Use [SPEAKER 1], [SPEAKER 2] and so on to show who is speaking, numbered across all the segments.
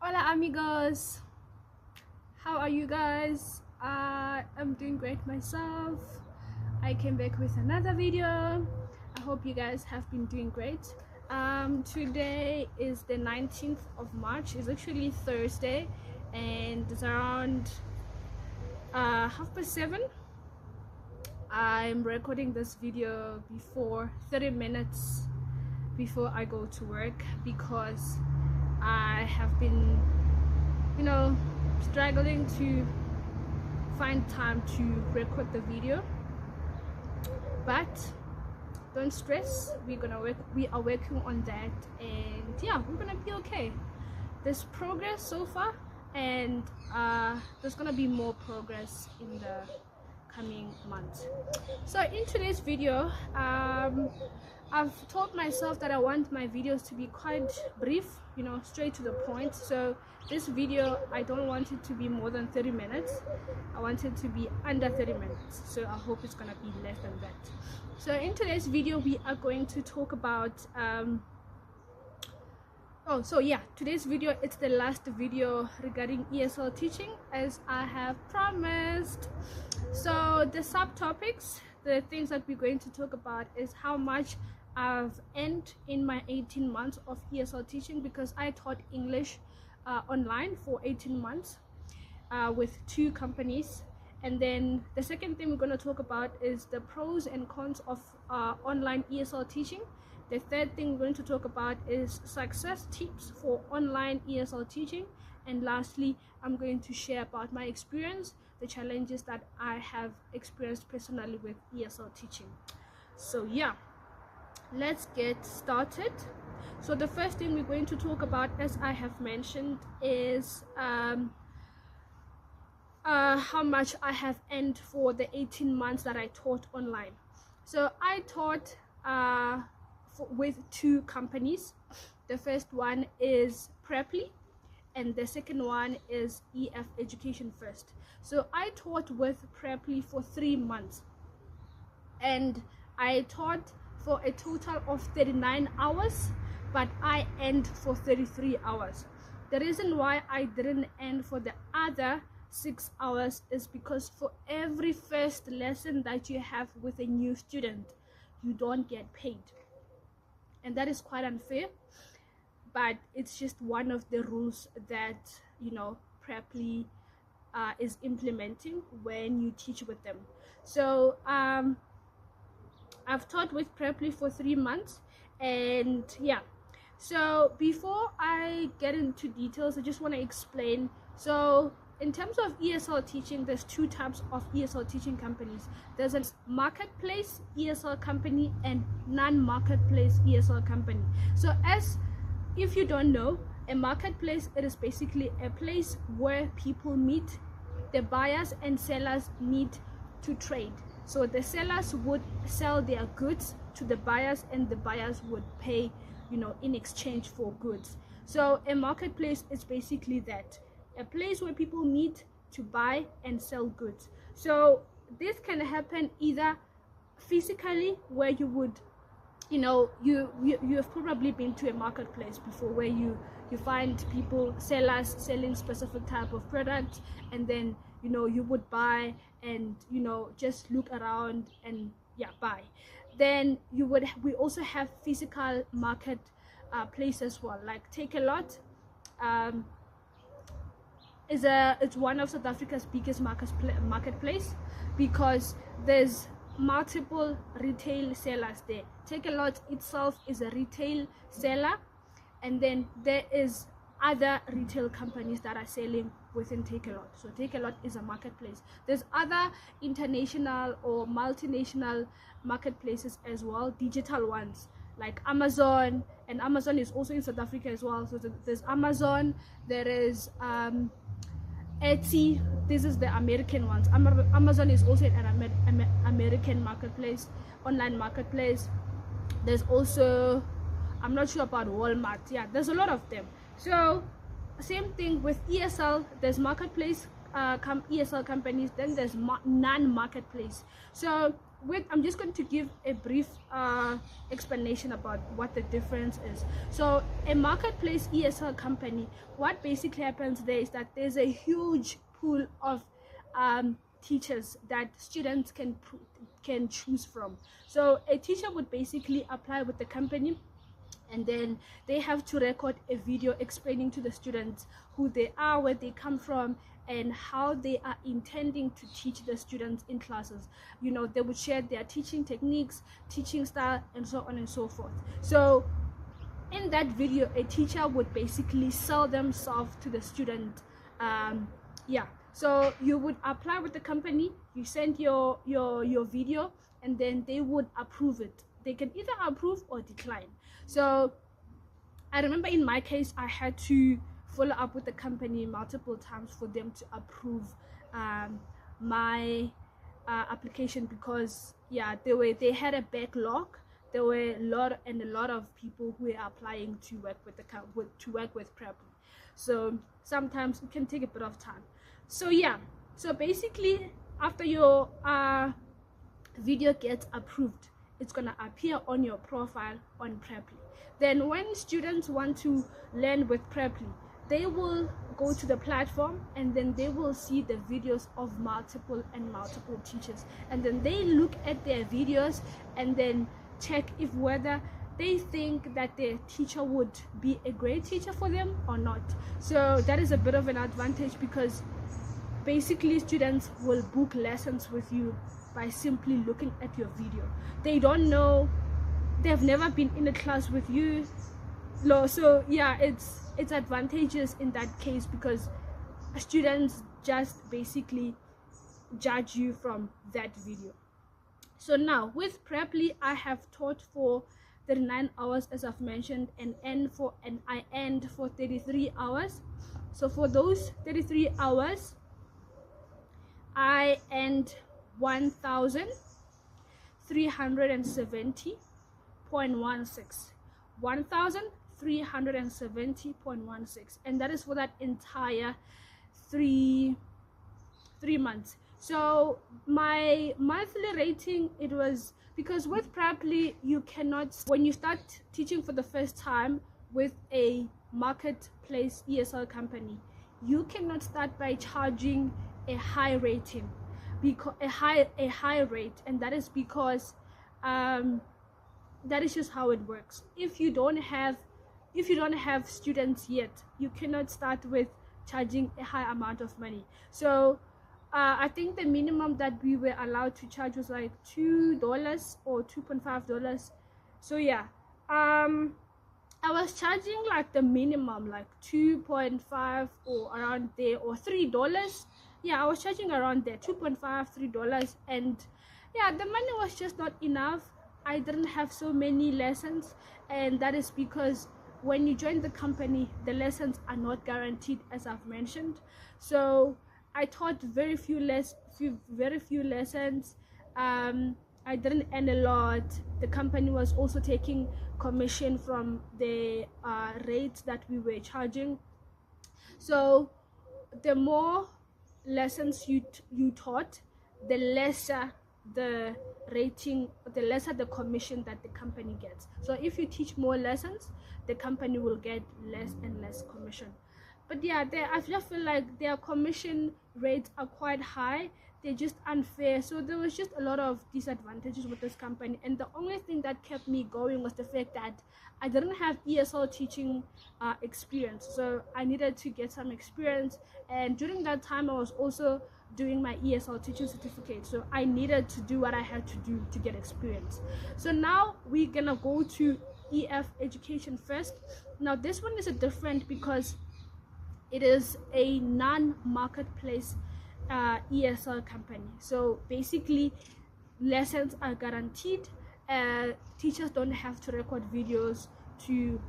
[SPEAKER 1] Hola amigos, how are you guys? I'm doing great myself. I came back with another video. I hope you guys have been doing great. Today is the 19th of March. It's actually Thursday and it's around 7:30. I'm recording this video before 30 minutes before I go to work because I have been, struggling to find time to record the video. But don't stress, we are working on that, and yeah, we're gonna be okay. There's progress so far, and there's gonna be more progress in the coming months. So in today's video, I've told myself that I want my videos to be quite brief, straight to the point. So this video, I don't want it to be more than 30 minutes. I want it to be under 30 minutes. So I hope it's gonna be less than that. So in today's video, we are going to talk about today's video, it's the last video regarding ESL teaching, as I have promised. So the subtopics, the things that we're going to talk about is how much I've earned in my 18 months of ESL teaching, because I taught English online for 18 months with 2 companies. And then the second thing we're going to talk about is the pros and cons of online ESL teaching. The third thing we're going to talk about is success tips for online ESL teaching. And lastly, I'm going to share about my experience, the challenges that I have experienced personally with ESL teaching. So yeah, let's get started. So the first thing we're going to talk about, as I have mentioned, is how much I have earned for the 18 months that I taught online. So I taught with 2 companies. The first one is Preply, and the second one is EF Education First. So I taught with Preply for 3 months, and I taught for a total of 39 hours, but I earned for 33 hours. The reason why I didn't earn for the other 6 hours is because for every first lesson that you have with a new student, you don't get paid. And that is quite unfair, but it's just one of the rules that Preply is implementing when you teach with them. So I've taught with Preply for 3 months, and yeah. So before I get into details, I just want to explain. So in terms of ESL teaching, there's 2 types of ESL teaching companies. There's a marketplace ESL company and non-marketplace ESL company. So if you don't know, a marketplace, it is basically a place where people meet, the buyers and sellers meet to trade. So the sellers would sell their goods to the buyers, and the buyers would pay, in exchange for goods. So a marketplace is basically that, a place where people meet to buy and sell goods. So this can happen either physically, where you would, you have probably been to a marketplace before, where you find people, sellers selling specific type of products, and then you would buy and just look around and buy. Then we also have physical market place as well, like Take a Lot. It's one of South Africa's biggest marketplace, because there's multiple retail sellers there. Take a Lot itself is a retail seller, and then there is other retail companies that are selling within Take a Lot. So Take a Lot is a marketplace. There's other international or multinational marketplaces as well, digital ones like Amazon, and Amazon is also in South Africa as well. So there's Amazon, there is Etsy. This is the American ones. Amazon is also an American marketplace, online marketplace. There's also, I'm not sure about Walmart. Yeah, there's a lot of them. So same thing with ESL. There's marketplace ESL companies, then there's non-marketplace. So I'm just going to give a brief explanation about what the difference is. So a marketplace ESL company, what basically happens there is that there's a huge pool of teachers that students can choose from. So a teacher would basically apply with the company, and then they have to record a video explaining to the students who they are, where they come from, and how they are intending to teach the students in classes. You know, they would share their teaching techniques, teaching style, and so on and so forth. So in that video, a teacher would basically sell themselves to the student. So you would apply with the company, you send your video, and then they would approve it. They can either approve or decline. So I remember in my case, I had to follow up with the company multiple times for them to approve my application, because they had a backlog. There were a lot of people who were applying to work with Preply. So sometimes it can take a bit of time. So basically, after your video gets approved, it's gonna appear on your profile on Preply. Then when students want to learn with Preply, they will go to the platform, and then they will see the videos of multiple teachers, and then they look at their videos and then check if whether they think that their teacher would be a great teacher for them or not. So that is a bit of an advantage, because basically students will book lessons with you by simply looking at your video. They don't know, they've never been in a class with you. So yeah, it's advantageous in that case, because students just basically judge you from that video. So now with Preply, I have taught for 39 hours, as I've mentioned, and I end for 33 hours. So for those 33 hours, I earned 1,370.16 1,370.16, and that is for that entire three months. So my monthly rating, it was, because with Preply, you cannot, when you start teaching for the first time with a marketplace ESL company, you cannot start by charging a high rating, because a high rate, and that is because that is just how it works. If you don't have students yet, you cannot start with charging a high amount of money. So I think the minimum that we were allowed to charge was like $2 or $2.5. So yeah, I was charging like the minimum, like 2.5 or around there, or $3. Yeah, I was charging around there, $2.5, $3, and yeah, the money was just not enough. I didn't have so many lessons, and that is because when you join the company, the lessons are not guaranteed, as I've mentioned. So I taught very few lessons. I didn't earn a lot. The company was also taking commission from the rates that we were charging. So the more lessons you taught, the lesser the rating, the lesser the commission that the company gets. So if you teach more lessons, the company will get less and less commission. But yeah, I just feel like their commission rates are quite high. They're just unfair. So there was just a lot of disadvantages with this company, and the only thing that kept me going was the fact that I didn't have ESL teaching experience. So I needed to get some experience, and during that time I was also doing my ESL teaching certificate, so I needed to do what I had to do to get experience. So now we're gonna go to EF education first. Now this one is a different, because it is a non-marketplace ESL company. So basically lessons are guaranteed. Teachers don't have to record videos to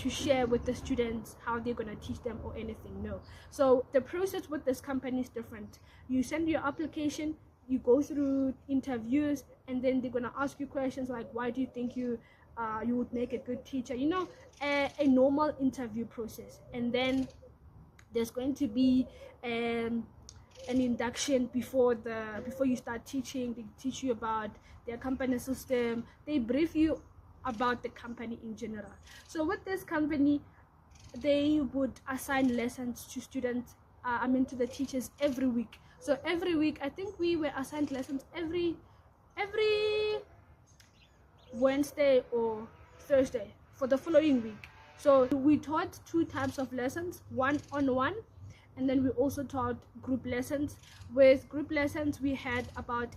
[SPEAKER 1] share with the students how they're gonna teach them or anything. No. So the process with this company is different. You send your application, you go through interviews, and then they're gonna ask you questions like, why do you think you would make a good teacher, you know, a normal interview process. And then there's going to be an induction before you start teaching. They teach you about their company system. They brief you about the company in general. So with this company, they would assign lessons to students, to the teachers every week. So every week, I think we were assigned lessons every Wednesday or Thursday for the following week. So we taught 2 types of lessons, one-on-one, and then we also taught group lessons. With group lessons, we had about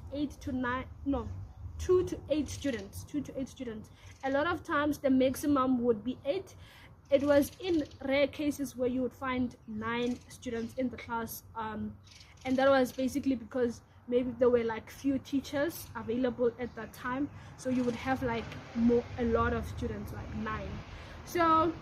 [SPEAKER 1] 2 to 8 students. A lot of times the maximum would be 8. It was in rare cases where you would find 9 students in the class, and that was basically because maybe there were like few teachers available at that time, so you would have like a lot of students, like 9. So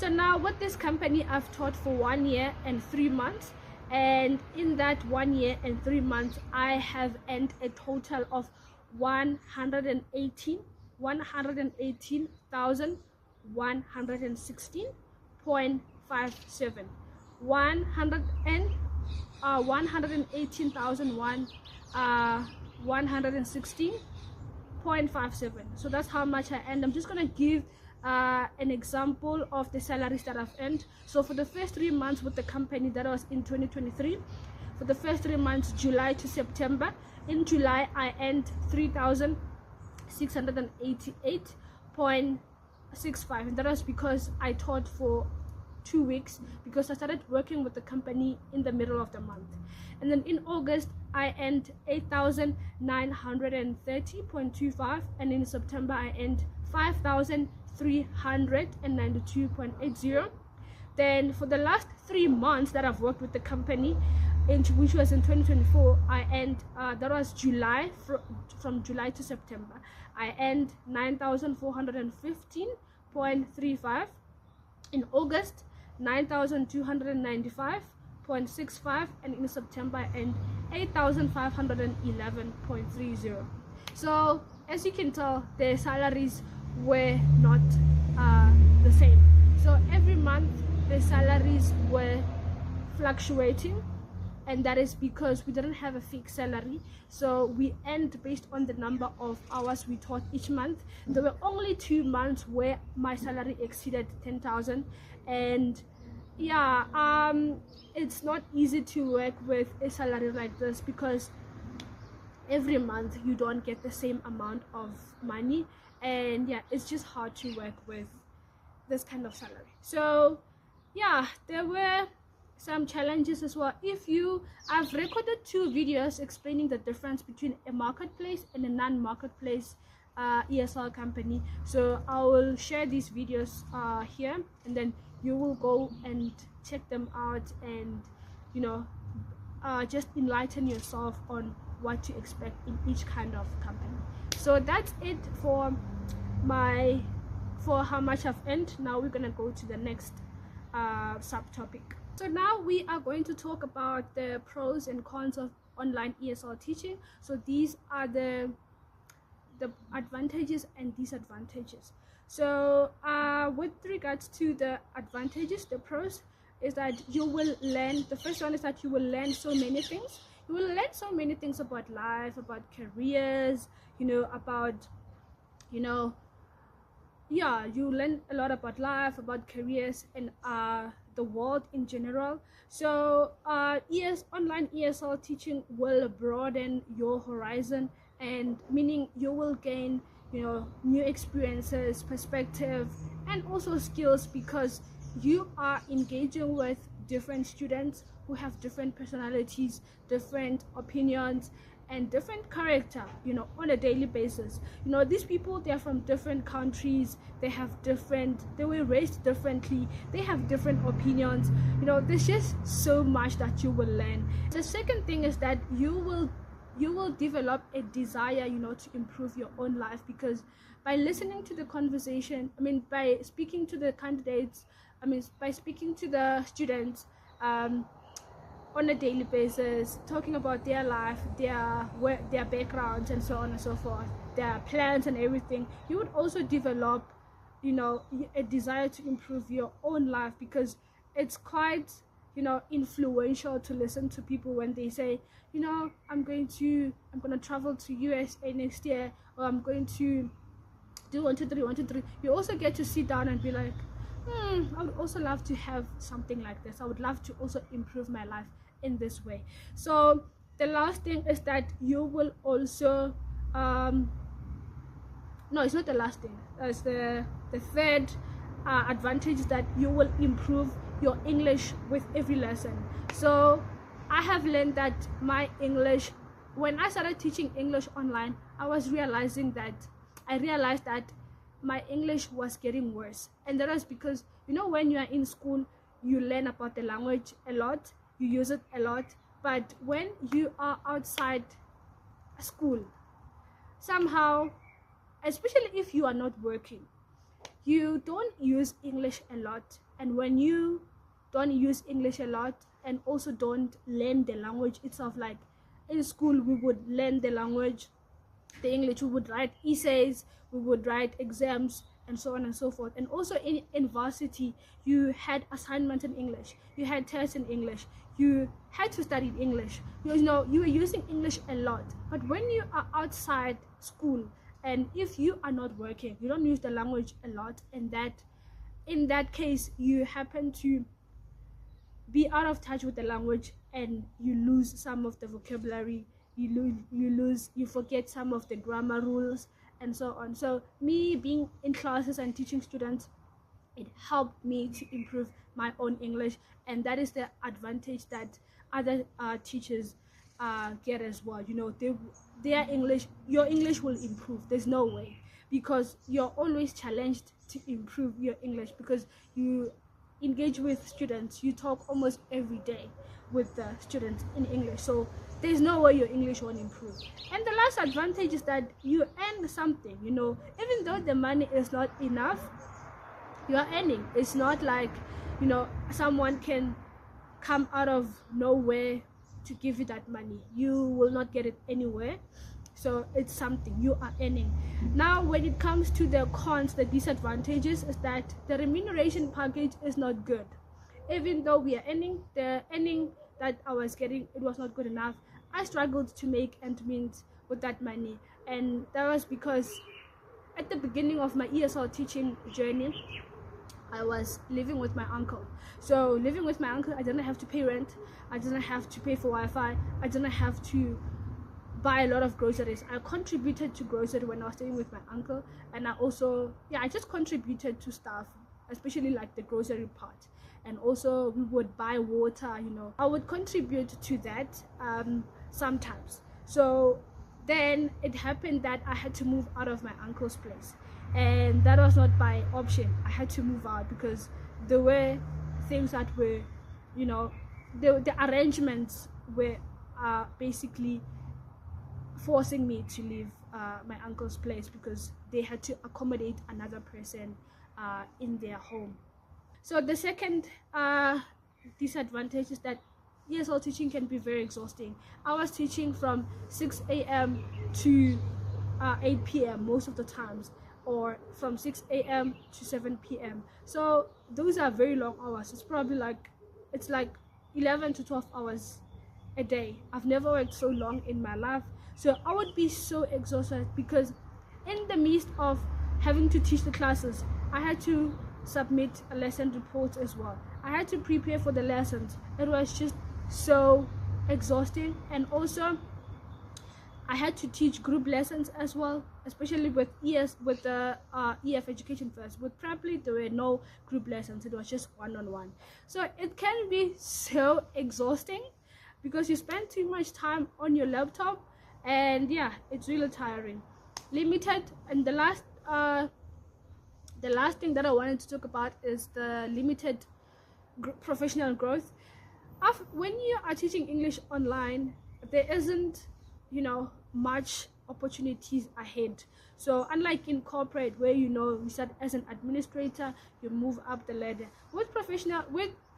[SPEAKER 1] now with this company, I've taught for 1 year and 3 months, and in that 1 year and 3 months, I have earned a total of 118,116.57 118,116.57. So that's how much I earned. I'm just gonna give an example of the salaries that I've earned. So for the first 3 months with the company, that was in 2023, for the first 3 months, July to September, in July I earned 3,688.65, and that was because I taught for 2 weeks, because I started working with the company in the middle of the month. And then in August I earned 8,930.25, and in September I earned 5,392.80. Then for the last 3 months that I've worked with the company, which was in 2024, I earned that was July, from July to September, I earned 9,415.35. in August 9,295.65, and in September I earned 8,511.30. So as you can tell, their salaries were not the same. So every month the salaries were fluctuating, and that is because we didn't have a fixed salary. So we earned based on the number of hours we taught each month. There were only 2 months where my salary exceeded 10,000, and yeah, it's not easy to work with a salary like this, because every month you don't get the same amount of money, and yeah, it's just hard to work with this kind of salary. So yeah, there were some challenges as well. I've recorded 2 videos explaining the difference between a marketplace and a non-marketplace ESL company. So I will share these videos here, and then you will go and check them out, and just enlighten yourself on what to expect in each kind of company. So that's it for how much I've earned. Now we're gonna go to the next subtopic. So now we are going to talk about the pros and cons of online ESL teaching. So these are the advantages and disadvantages. So with regards to the advantages, the pros is that you will learn, the first one is that you will learn so many things. You will learn so many things about life, about careers, you learn a lot about life, about careers, and the world in general. So online ESL teaching will broaden your horizon, and meaning you will gain new experiences, perspective, and also skills, because you are engaging with different students who have different personalities, different opinions, and different character on a daily basis. These people, they are from different countries, they were raised differently, they have different opinions. There's just so much that you will learn. The second thing is that you will develop a desire to improve your own life, because by listening to the conversation, by speaking to the candidates, by speaking to the students on a daily basis, talking about their life, their backgrounds, and so on and so forth, their plans and everything, you would also develop a desire to improve your own life, because it's quite influential to listen to people when they say, I'm gonna travel to USA next year, or I'm going to do 1 2 3 1 2 3. You also get to sit down and be like, I would also love to have something like this. I would love to also improve my life in this way. So the last thing is that you will also no, it's not the last thing. That's the third advantage, that you will improve your English with every lesson. So I have learned that my English, when I started teaching English online, I realized that my English was getting worse. And that was because, when you are in school, you learn about the language a lot, you use it a lot. But when you are outside school, somehow, especially if you are not working, you don't use English a lot. And when you don't use English a lot and also don't learn the language itself, like in school we would learn the language, the English, we would write essays, we would write exams, and so on and so forth. And also in varsity, you had assignments in English, you had tests in English, you had to study English, you were using English a lot. But when you are outside school, and if you are not working, you don't use the language a lot, and in that case you happen to be out of touch with the language, and you lose some of the vocabulary, you forget some of the grammar rules, and so on. So me being in classes and teaching students, it helped me to improve my own English, and that is the advantage that other teachers get as well. Their English, your English will improve. There's no way, because you're always challenged to improve your English, because you engage with students, you talk almost every day with the students in English. So there's no way your English won't improve. And the last advantage is that you earn something. Even though the money is not enough, you are earning. It's not like someone can come out of nowhere to give you that money. You will not get it anywhere. So it's something you are earning. Now when it comes to the cons, the disadvantages, is that the remuneration package is not good. Even though we are earning, the earning that I was getting, it was not good enough. I struggled to make ends meet with that money, and that was because at the beginning of my ESL teaching journey, I was living with my uncle. So living with my uncle, I didn't have to pay rent, I didn't have to pay for Wi-Fi, I didn't have to buy a lot of groceries. I contributed to grocery when I was staying with my uncle, and I just contributed to stuff, especially like the grocery part. And also we would buy water, I would contribute to that sometimes. So then it happened that I had to move out of my uncle's place, and that was not by option. I had to move out because there were things that were, the arrangements were basically forcing me to leave my uncle's place, because they had to accommodate another person in their home. So the second disadvantage is that ESL teaching can be very exhausting. I was teaching from 6 a.m. to 8 p.m. most of the times, or from 6 a.m. to 7 p.m. So those are very long hours. It's probably like 11 to 12 hours a day. I've never worked so long in my life. So I would be so exhausted, because in the midst of having to teach the classes, I had to submit a lesson report as well. I had to prepare for the lessons. It was just so exhausting. And also I had to teach group lessons as well, especially with the EF Education First. With Preply, there were no group lessons. It was just one-on-one. So it can be so exhausting, because you spend too much time on your laptop, and yeah, it's really tiring. Limited. And the last thing that I wanted to talk about is the limited professional growth. When you are teaching English online, there isn't much opportunities ahead. So unlike in corporate, where you start as an administrator, you move up the ladder, with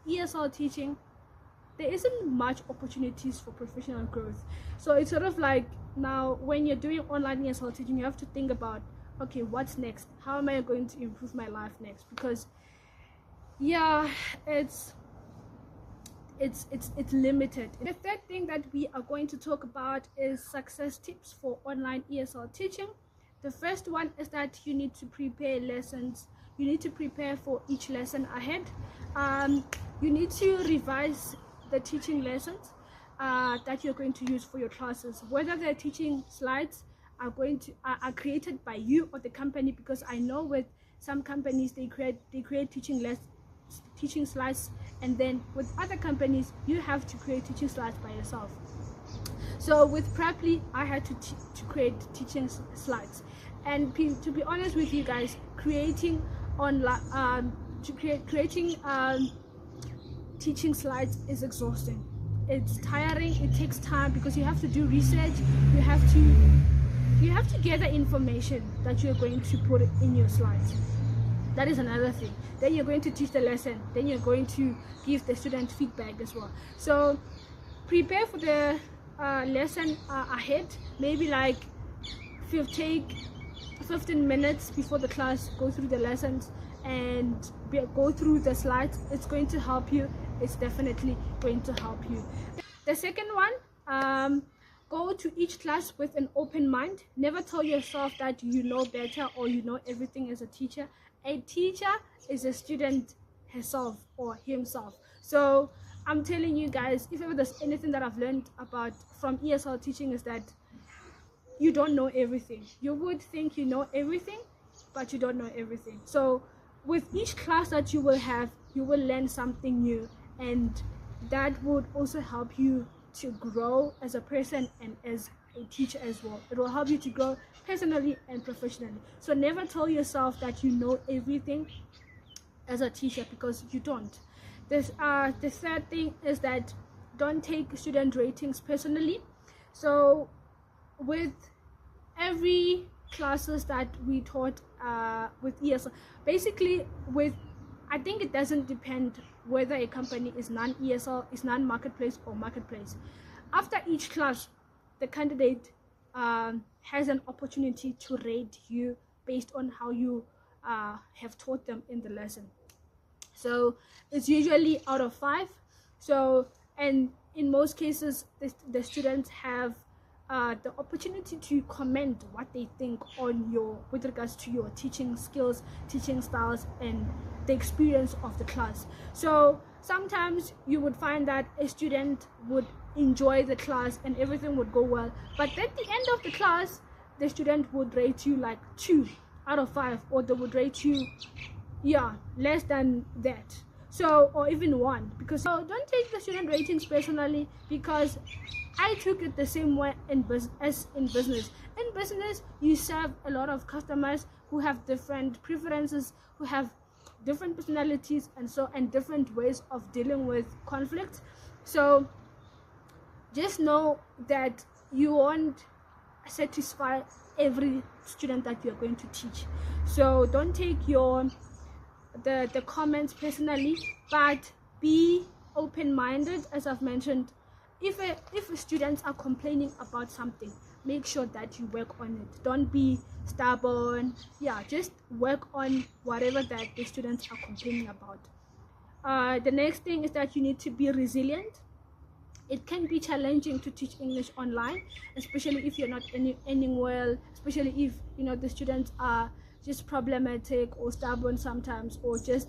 [SPEAKER 1] ESL teaching, there isn't much opportunities for professional growth. So it's sort of like, now when you're doing online ESL teaching, you have to think about, okay, what's next? How am I going to improve my life next? Because yeah, it's limited. The third thing that we are going to talk about is success tips for online ESL teaching. The first one is that you need to prepare lessons. You need to prepare for each lesson ahead. You need to revise the teaching lessons that you're going to use for your classes, whether the teaching slides are created by you or the company, because I know with some companies they create teaching slides, and then with other companies you have to create teaching slides by yourself. So with Preply, I had to create teaching slides, and to be honest with you guys, creating online teaching slides is exhausting. It's tiring. It takes time because you have to do research. You have to gather information that you're going to put in your slides. That is another thing. Then you're going to teach the lesson. Then you're going to give the student feedback as well. So prepare for the lesson ahead. Maybe like take 15 minutes before the class, go through the lessons and go through the slides. It's going to help you. It's definitely going to help you. The second one, go to each class with an open mind. Never tell yourself that you know better or you know everything as a teacher. A teacher is a student herself or himself. So I'm telling you guys, if ever there's anything that I've learned from ESL teaching, is that you don't know everything. You would think you know everything, but you don't know everything. So with each class that you will have, you will learn something new, and that would also help you to grow as a person and as a teacher as well. It will help you to grow personally and professionally. So never tell yourself that you know everything as a teacher, because you don't. The third thing is that don't take student ratings personally. So with every classes that we taught with ESL, basically I think it doesn't depend whether a company is non-ESL, is non-marketplace or marketplace. After each class, the candidate has an opportunity to rate you based on how you have taught them in the lesson. So it's usually out of 5. So, and in most cases, the students have the opportunity to comment what they think on with regards to your teaching skills, teaching styles, and the experience of the class. So sometimes you would find that a student would enjoy the class and everything would go well, but at the end of the class, the student would rate you like 2 out of 5, or they would rate you less than that, so, or even 1. Because so don't take the student ratings personally, because I took it the same way as in business. In business, you serve a lot of customers who have different preferences, who have different personalities, and different ways of dealing with conflict. So just know that you won't satisfy every student that you're going to teach. So don't take the comments personally, but be open-minded. As I've mentioned, if students are complaining about something, make sure that you work on it. Don't be stubborn. Just work on whatever that the students are complaining about. The next thing is that you need to be resilient. It can be challenging to teach English online, especially if you're not ending well, especially if the students are just problematic or stubborn sometimes, or just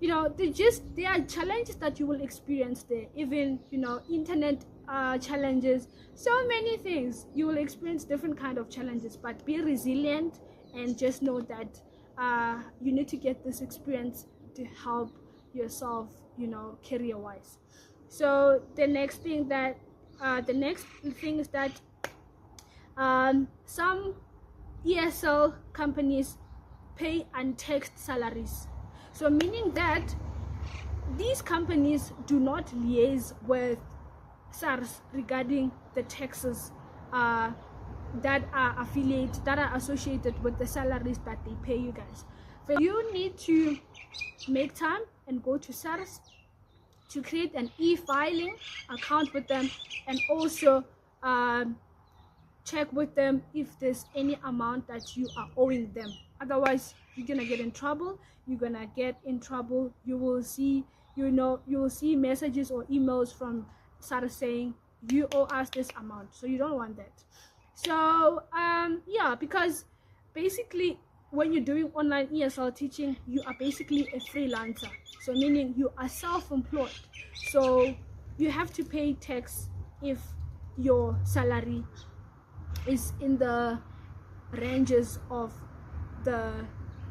[SPEAKER 1] there are challenges that you will experience there. Even internet challenges, so many things. You will experience different kind of challenges, but be resilient and just know that you need to get this experience to help yourself, career wise. So the next thing is that some ESL companies pay untaxed salaries. So meaning that these companies do not liaise with SARS regarding the taxes that are associated with the salaries that they pay you guys. So you need to make time and go to SARS to create an e-filing account with them, and also check with them if there's any amount that you are owing them. Otherwise, you're gonna get in trouble. You will see you'll see messages or emails from SARS saying you owe us this amount. So you don't want that. So yeah, because basically when you're doing online ESL teaching, you are basically a freelancer. So meaning you are self-employed. So you have to pay tax if your salary is in the ranges of the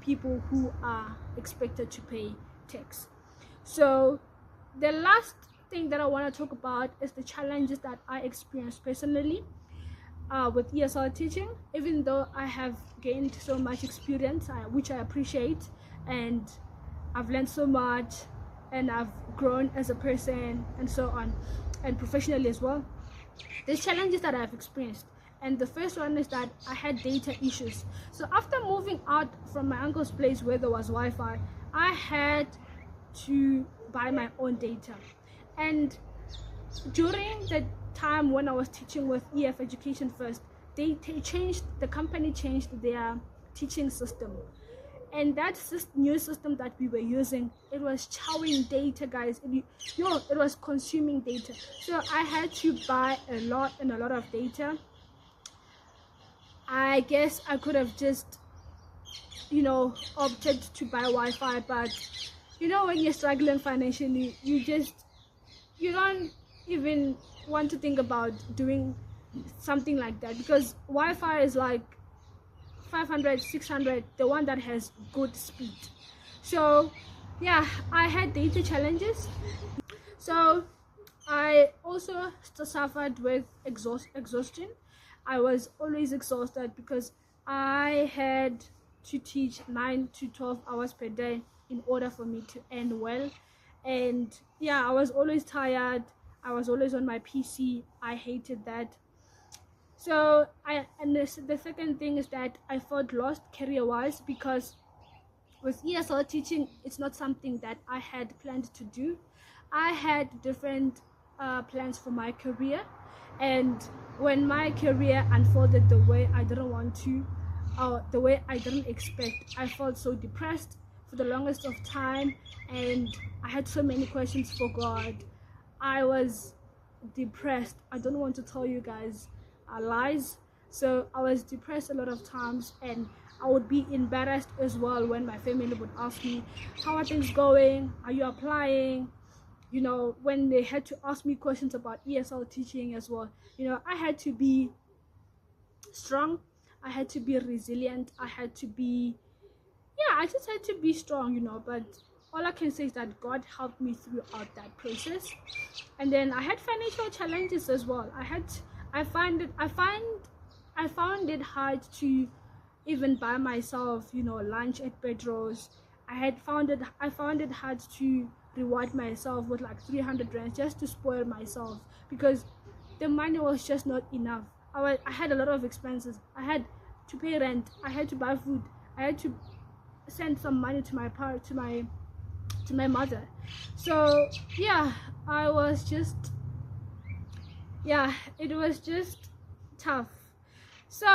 [SPEAKER 1] people who are expected to pay tax. So the last thing that I want to talk about is the challenges that I experienced personally with ESL teaching. Even though I have gained so much experience, which I appreciate, and I've learned so much, and I've grown as a person and so on, and professionally as well. There's challenges that I've experienced, and the first one is that I had data issues. So after moving out from my uncle's place where there was Wi-Fi, I had to buy my own data. And during the time when I was teaching with EF Education First, the company changed their teaching system, and that new system that we were using, it was chowing data, guys. It was consuming data. So I had to buy a lot of data. I guess I could have just opted to buy Wi-Fi, but when you're struggling financially, you don't even want to think about doing something like that, because Wi-Fi is like 500, 600, the one that has good speed. So yeah, I had data challenges. So I also suffered with exhaustion. I was always exhausted because I had to teach 9 to 12 hours per day in order for me to end well. And yeah, I was always tired. I was always on my PC. I hated that. So the second thing is that I felt lost career-wise, because with ESL teaching, it's not something that I had planned to do. I had different plans for my career, and when my career unfolded the way I didn't want to, or the way I didn't expect, I felt so depressed for the longest of time, and I had so many questions for God. I was depressed. I don't want to tell you guys lies. So I was depressed a lot of times, and I would be embarrassed as well when my family would ask me, how are things going, are you applying, when they had to ask me questions about ESL teaching as well. I had to be strong, I had to be resilient, I just had to be strong, but all I can say is that God helped me throughout that process. And then I had financial challenges as well. I found it hard to even buy myself, lunch at Pedro's. I found it hard to reward myself with like 300 rand just to spoil myself, because the money was just not enough. I had a lot of expenses. I had to pay rent, I had to buy food, I had to send some money to my mother. So yeah, it was just tough. So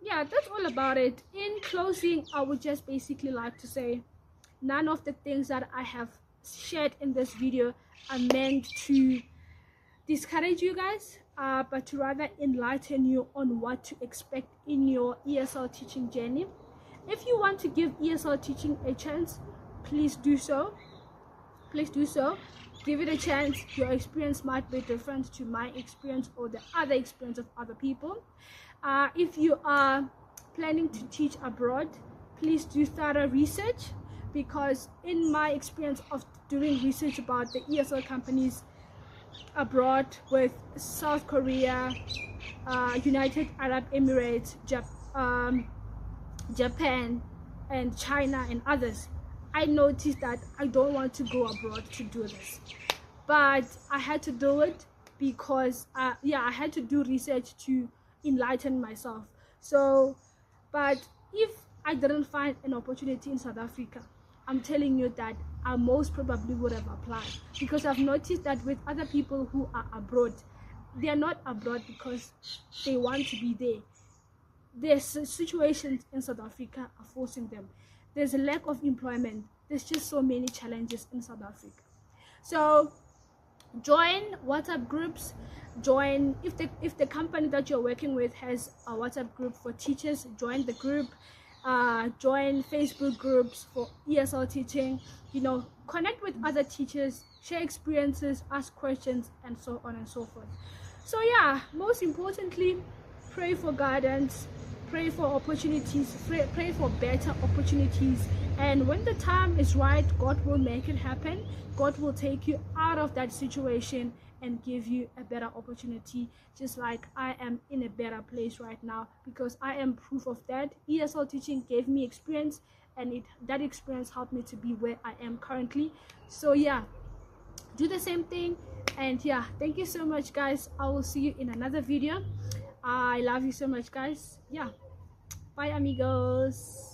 [SPEAKER 1] yeah, that's all about it. In closing, I would just basically like to say, none of the things that I have shared in this video are meant to discourage you guys, but to rather enlighten you on what to expect in your ESL teaching journey. If you want to give ESL teaching a chance, please do so. Give it a chance. Your experience might be different to my experience or the other experience of other people. If you are planning to teach abroad, please do thorough research, because in my experience of doing research about the ESL companies abroad with South Korea, United Arab Emirates, Japan and China and others, I noticed that I don't want to go abroad to do this, but I had to do it because I had to do research to enlighten myself. So, but if I didn't find an opportunity in South Africa, I'm telling you that I most probably would have applied, because I've noticed that with other people who are abroad, they are not abroad because they want to be there. There's situations in South Africa are forcing them. There's a lack of employment. There's just so many challenges in South Africa. So join WhatsApp groups. Join, if the company that you're working with has a WhatsApp group for teachers, join the group. Join Facebook groups for ESL teaching. Connect with other teachers, share experiences, ask questions, and so on and so forth. So yeah, most importantly, pray for guidance, pray for opportunities, pray for better opportunities, and when the time is right, God will make it happen. God will take you out of that situation and give you a better opportunity, just like I am in a better place right now, because I am proof of that. ESL teaching gave me experience, and that experience helped me to be where I am currently. So yeah, do the same thing. And yeah, thank you so much, guys. I will see you in another video. I love you so much, guys. Yeah, bye, amigos.